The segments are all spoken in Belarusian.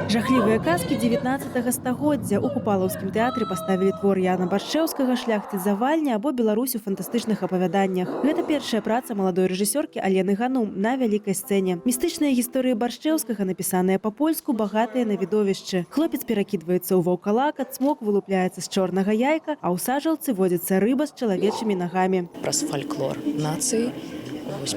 Жахлівыя казкі 19 стагоддзя. У Купалаўскім тэатры паставілі твор Яна Баршчэўскага «Шляхціц завальні» або «Беларусь у фантастычных апавяданнях». Гэта першая праца маладой рэжысёркі Алены Ганум на вялікай сцэне. Містычныя гісторыі Баршчэўскага, напісаныя па-польску, багатыя на відовішчы. Хлопец перакідваецца ў ваўкалака, цмок вылупляецца з чорнага яйка, а ў сажалцы водзіцца рыба з чалавечымі нагамі. Праз фальклор нацыі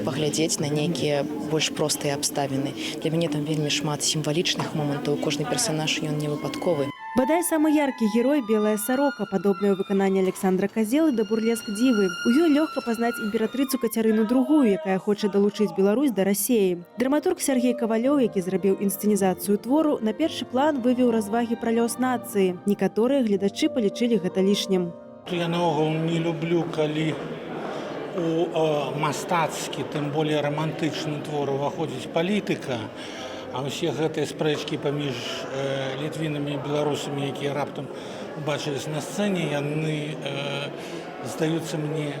паглядзець на нейкія больш простыя абставіны. Для мяне там вельмі шмат сімвалічных момантаў, кожны персанаж ён не выпадковы. Бадай самы яркі герой белая сарока, падобнае ў выкананні Александра Казелы да бурлеск дзівы. У ёй лёгка пазнаць імператрыцу Кацярыну II, якая хоча далучыць Беларусь да Расіі. Драматург Сергей Кавалёў, які зрабіў інсцэнізацыю твору, на першы план вывеў развагі пра лёс нацыі. Некаторыя гледачы палічылі гэта лішнім. Я наогул не люблю, калі у мастацкі, тым болей рамантычны твор уваходзіць палітыка, а ўсе гэтыя спрэчкі паміж літвінамі і беларусамі, якія раптам убачылись на сцэне, яны здаюцца мне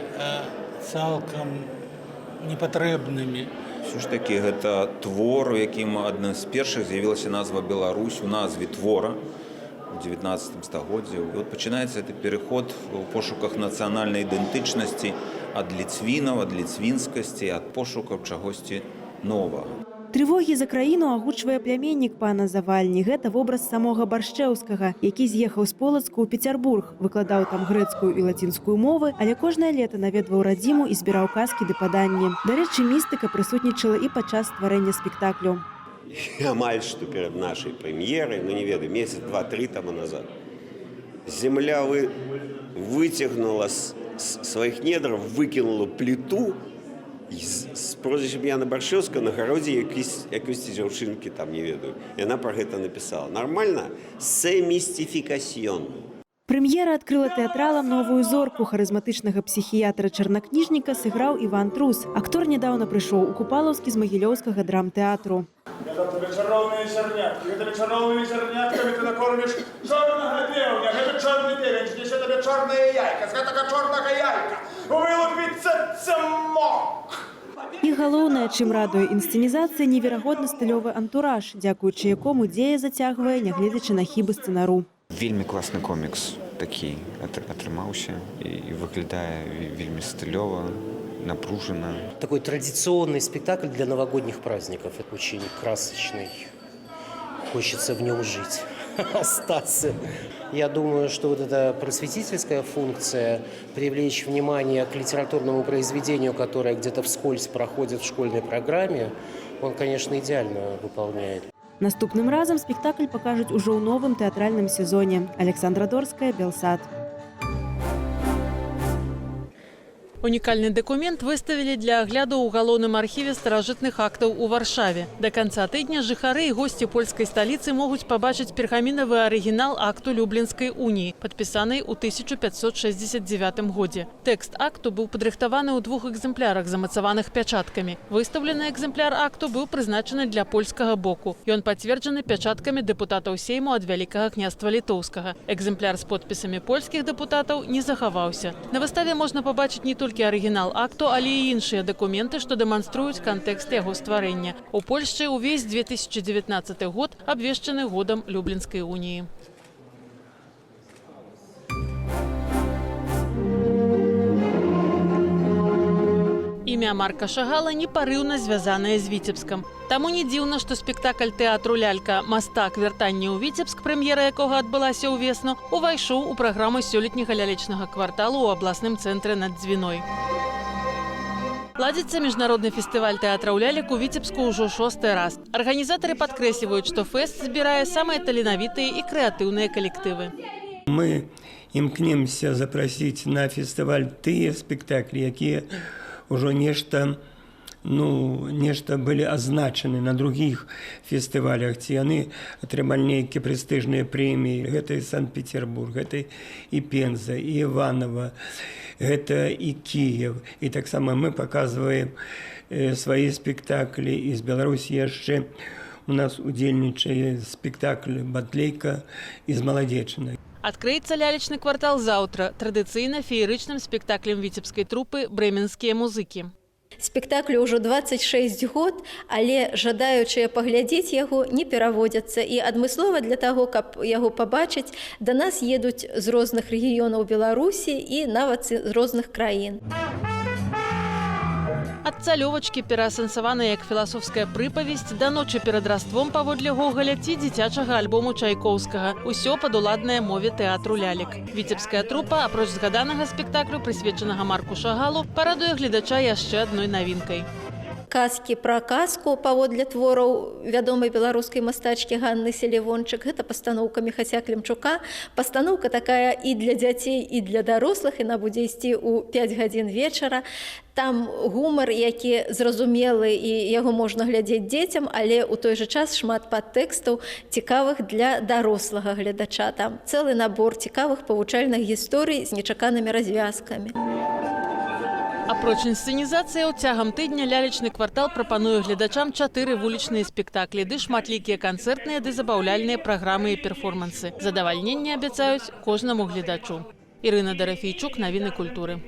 цалкам непатрэбнымі. Все ж таки гэта твор, у якім адным з першых з'явілася назва «Беларусь» у назве твора у 19 стагоддзі. Вот пачынаецца гэты пераход у пошуках нацыянальнай ідэнтычнасці ад ліцвінаў, ад ліцвінскасці, ад пошукаў чагосьці новага. Трывогі за краіну агучвае пляменнік пана Завальні. Гэта вобраз самога Баршчэўскага, які з'ехаў з Полацку ў Пецярбург, выкладаў там грэцкую і лацінскую мовы, але кожнае лета наведваў радзіму і збіраў казкі ды паданні. Дарэчы, містыка прысутнічала і падчас стварэння спектаклю. Амаль што перад нашай прэм'ерай, не ведаю, месяц, 2-3 таму назад, земля выцягнула з сваіх недраў, выкінула пліту з прозвішчам Яна Баршчэўскага на гародзе якосці дзяўчынкі, там не ведаю. Яна пра гэта напісала. Нармальна? Сэмістыфікасьён. Прэм'ера адкрыла тэатралам новую зорку. Харызматычнага псіхіятра-чарнакніжніка сыграў Іван Трус. Актор нядаўна прыйшоў у Купалаўскі з магілёўскага драмтэатру. Гэта табе чароўныя зярняткі. Гэтымі чароўнымі зярняткамі ты накорміш чорнага пеўня. Гэта чорны певень, знесе табе чорнае яйка. З гэтага чорнага яйка вылупіцца цмок. І галоўнае, чым радуе інсцэнізацыя, неверагодна стылёвы антураж, дзякуючы якому дзея зацягвае, нягледзячы на хібы сцэнару. Вельмі класны комікс такі атрымаўся і выглядае вельмі стылёва, напружена. Такой традиционный спектакль для новогодних праздников. Это очень красочный. Хочется в нем жить, остаться. Я думаю, что вот эта просветительская функция, привлечь внимание к литературному произведению, которое где-то вскользь проходит в школьной программе, он, конечно, идеально выполняет. Наступным разам спектакль пакажуць ужо ў новым тэатральным сезоне. Александра Дорская, Белсад. Унікальны дакумент выставілі для агляду ў галоўным архіве старажытных актаў у Варшаве. Да канца тыдня жыхары і госці польскай сталіцы могуць пабачыць пергамінавы арыгінал акту Люблінскай уніі, падпісанай у 1569 годзе. Тэкст акту быў падрыхтаваны ў 2 экземплярах, замацаваных пячаткамі. Выстаўлены экземпляр акту быў прызначаны для польскага боку. Ён пацверджаны пячаткамі дэпутатаў Сейму ад Вялікага княства Літоўскага. Экземпляр з подпісамі польскіх дэпутатаў не захаваўся. На выставе можна пабачыць не толькі арыгінал акту, але і іншыя дакументы, што дэманструюць кантэкст яго стварэння. У Польшчы ўвесь 2019 год абвешчаны годам Люблінскай уніі. Імя Марка Шагала непарыўна звязанае з Віцебскам. Таму не дзіўна, што спектакль тэатру «Лялька. Мастак. Вяртанне ў Віцебск», прэм'ера якога адбылася ўвесну, увайшоў у праграму сёлетняга лялечнага кварталу ў абласным цэнтры над Дзвіной. Ладзіцца міжнародны фестываль тэатра ў лялек у Віцебску ўжо 6-й раз. Арганізатары падкрэсліваюць, што фэст збірае самыя таленавітыя і крэатыўныя калектывы. Мы імкнемся запрасіць на фестываль тыя спектаклі, якія ўжо нешта былі азначаны на другіх фестывалях, ці яны атрымалі нейкія прэстыжныя прэміі. Гэта і Санкт-Петербург, гэта і Пенза, і Іванова, гэта і Кіев. І таксама мы паказваем свае спектаклі і з Беларусі яшчэ У нас удзельнічае спектакль «Батлейка» из «Молодечины». Открыется лялечный квартал завтра, традиционно фееричным спектаклем витебской труппы «Бременские музыки». Спектаклю ўжо 26 год, але жадаючыя паглядзець яго не пераводзяцца. І адмыслова для таго, каб яго пабачыць, да нас едуць з розных рэгіёнаў Беларусі і нават з розных краін. Ад цалёвачкі, пераасэнсаванай як філасофская прыпавесць, да ночы перад раством паводле Гогаля ці дзіцячага альбому Чайкоўскага. Усё пад уладнае мове тэатру лялек. Віцебская трупа, апроч згаданага спектаклю, прысвечанага Марку Шагалу, парадуе гледача яшчэ адной навінкай. Казкі пра казку паводле твораў вядомай беларускай мастачкі Ганны Селівончык. Гэта пастаноўка Міхася Клімчука. Пастаноўка такая і для дзяцей, і для дарослых. Яна будзе ісці ў 5 гадзін вечара. Там гумар, які зразумелы, і яго можна глядзець дзецям, але ў той жа час шмат падтэкстаў цікавых для дарослага гледача. Там цэлы набор цікавых павучальных гісторый з нечаканымі развязкамі. Апроч інсцэнізацыяў, цягам тыдня лялечны квартал прапануе гледачам 4 вулічныя спектаклі, ды шматлікія канцэртныя ды забаўляльныя праграмы і перформансы. Задавальненне абяцаюць кожнаму гледачу. Ірына Дарафейчук, навіны культуры.